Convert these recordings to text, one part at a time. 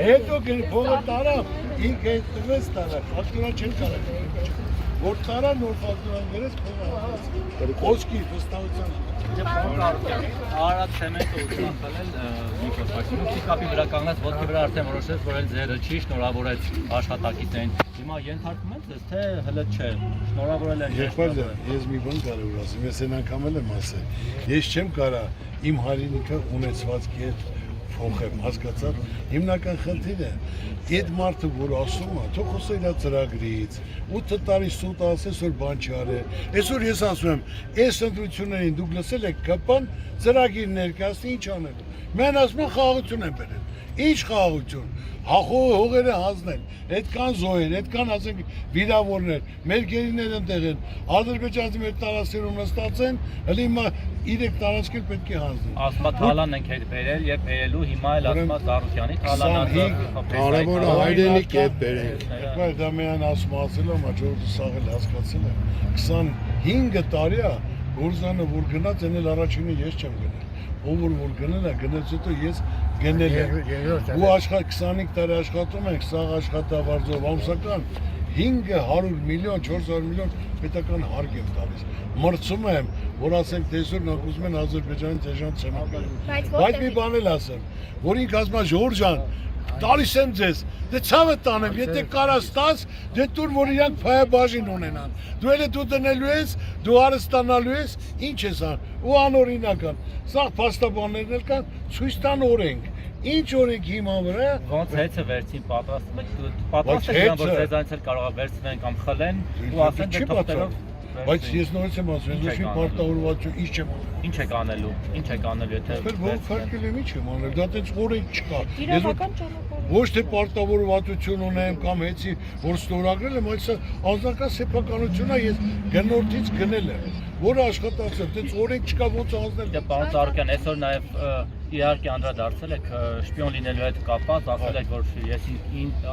Հետո փողը տարավ, ինքը այդ տվեց տարավ, ֆակտուրա չեն կարող։ Որ տարա նոր ֆակտուրան գրեց փողը։ Խոսքի վստահության։ Արադ ցեմենտը ուզում խլել մի փոխարինը պիկապի վրա կանգնած ոտքի վրա արդեն որոշեց որ էլ ձերը չի շնորհավորեց աշխատակիցներին հիմա ենթարկում եք թե հələ չէ շնորհավորել են ես մի բան կարող ասեմ ես այն անգամ եմ ասել ես չեմ կարա իմ հայրենիքը ունեցվածքի հետ փոխեմ հասկացա հիմնական խնդիրը այդ մարդը որ ասում է թող խոսե իր ծրագրից 8 տարի սուտ ասես որ բան չարե այսօր ես ասում եմ այս ընտրություններին դուք լսել եք կապան ծրագիր ներկայացնի ինչ անելու մեն ասում են խաղաղություն են բերել ինչ խաղաղություն հողերը հանձնել այդքան զոհեր այդքան ասենք վիրավորներ մեր գերիներ ընտեղ են ադրբեջանցի մեր տարածքներում նստած են հələ հիմա 3 տարածքեր պետք է հանձնեն ասма թալանն ենք հետ բերել եւ բերելու հիմա էլ ասма Զարուհյանի թալանը կարևորը հայրենիք է բերենք բայց դա միան ասել եմ աջորդը սաղել հասկացել եմ 25 տարի է գործանը որ գնաց են էլ առաջինը ես չեմ գնել ով որ գնել է գնաց հետո ես գնել եմ ու աշխատ 25 տարի աշխատում ենք սաղ աշխատավարձով ամսական 500 միլիոն 400 միլիոն պետական հարկ եմ տալիս մրցում եմ որ ասենք տեսօր նա ուզում են Ադրբեջանի դեժան ցեմենտ բայց մի բան էլ ասեմ որ ինք ասում է Ժորժ ջան տալիս եմ ձեզ դե ցավը տանեմ եթե կարաս տաս դե տուր որ իրանք փայաբաժին ունենան դու էլ դու դնելու ես դու արստանալու ես ինչ ես ու անօրինական սա փաստաբաններն էլ կան ցույց տան օրենք ինչ օրենք հիմա վրա ոնց հեծը վերցին պատրաստում եք պատրաստ եք որ ձեզանից էլ կարող է վերցնեն կամ խլեն ու ասեն դե թողտելով բայց ես նորից եմ ասում, ես մի պարտավորվածություն ինչ չեմ անում։ Ինչ եք անելու եթե Ո՞ր քարկել եմ ինչ եմ անել, դա տենց օրենք չկա։ Իրավական ճանապարհ։ Ոչ թե պարտավորվածություն ունեմ կամ հեցի որ ստորագրել եմ, այլ սա անձնական սեփականություն է, ես գնորդից գնել եմ։ Որը աշխատացել, տենց օրենք չկա ոնց անցնել։ Դե պարոն Զարուհյան, այսօր նաև իհարկե անդրադարձել եք շպիոն լինելու հետ կապված, ասել եք որ ես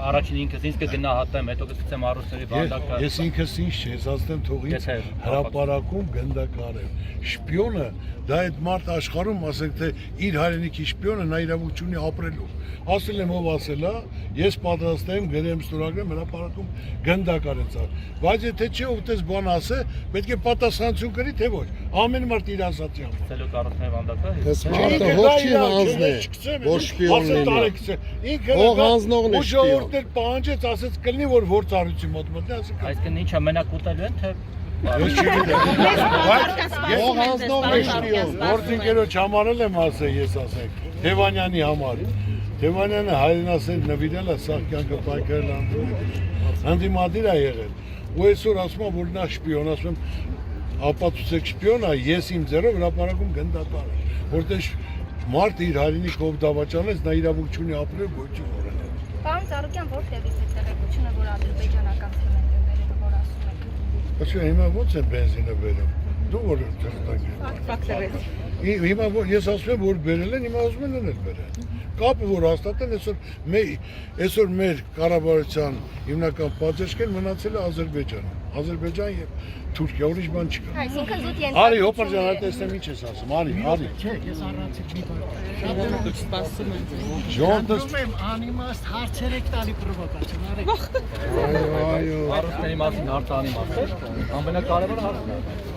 առաջին ինքս ինձ կգնահատեմ, հետո կսկսեմ առուսների բանդակը։ Ես ինքս ինձ չէ, ես ասեմ թող ինձ հրապարակում գնդակար եմ։ Շպիոնը դա այդ մարդ աշխարհում ասենք թե իր հայրենիքի շպիոնը նա իրավունք ունի ապրելու։ Ասել եմ ով ասել է, ես պատրաստ եմ գրեմ ստորագրեմ հրապարակում գնդակար եմ ցավ։ Բայց եթե չէ ովտես բան ասե, պետք է պատասխանություն կրի թե ոչ։ Ամեն մարդ իր ասածի համար։ Ցելո կառուցների բանդակը։ Ես մարդը հող չի հանձնել, որ շպիոն լինի։ Ինքը հող հանձնողն է շպիոն։ Ժողովուրդն պահանջեց, ասեց կլինի որ ործառույցի մոտ մտնի, ասեք։ Այսինքն ինչա մենակ ուտելու են թե Ես չգիտեմ։ Հող հանձնողն է շպիոն։ Գործընկերոջ համար եմ ասել, ես ասեք, Թևանյանի համար։ Թևանյանը հայրենասեր նվիրել է սաղ կյանքը պայքարել հանդիմադիր է եղել։ Ու այսօր ասում եմ, որ նա շպիոն, ասում եմ, ապացուցեք շպիոն է, ես իմ ձեռով հրապարակում գնդակար եմ, որտեղ մարդը իր հայրենիքով դավաճանեց, նա իրավունք չունի ապրել, ոչինչ որոնել։ Պարոն Զարուհյան, որտեղից է տեղեկությունը, որ ադրբեջանական ցեմենտ է բերել, որ ասում եք։ Ասում հիմա ո՞նց է բենզինը բերում։ Դու որ Ֆակտորից։ Հիմա ես ասում եմ, որ բերել են, հիմա ասում են էլ բերել։ Կապը որ հաստատեն այսօր մեր կառավարության հիմնական պատժեշկեն մնացել է Ադրբեջանը, Ադրբեջան եւ Թուրքիա, ուրիշ բան չկա։ Այսինքն զուտ ենթադրություն։ Արի հոպար ջան, տեսնեմ ինչ ես ասում, արի։ Չէ, ես առանցիկ մի բան։ Ժողովուրդը սպասում են ձեզ։ Ժողովուրդը Անիմաստ հարցեր եք տալի պրովոկացիոն, արեք։ Այո, այո։ առուսների մասին հարցանի մասին ամենակարևորը հարցն է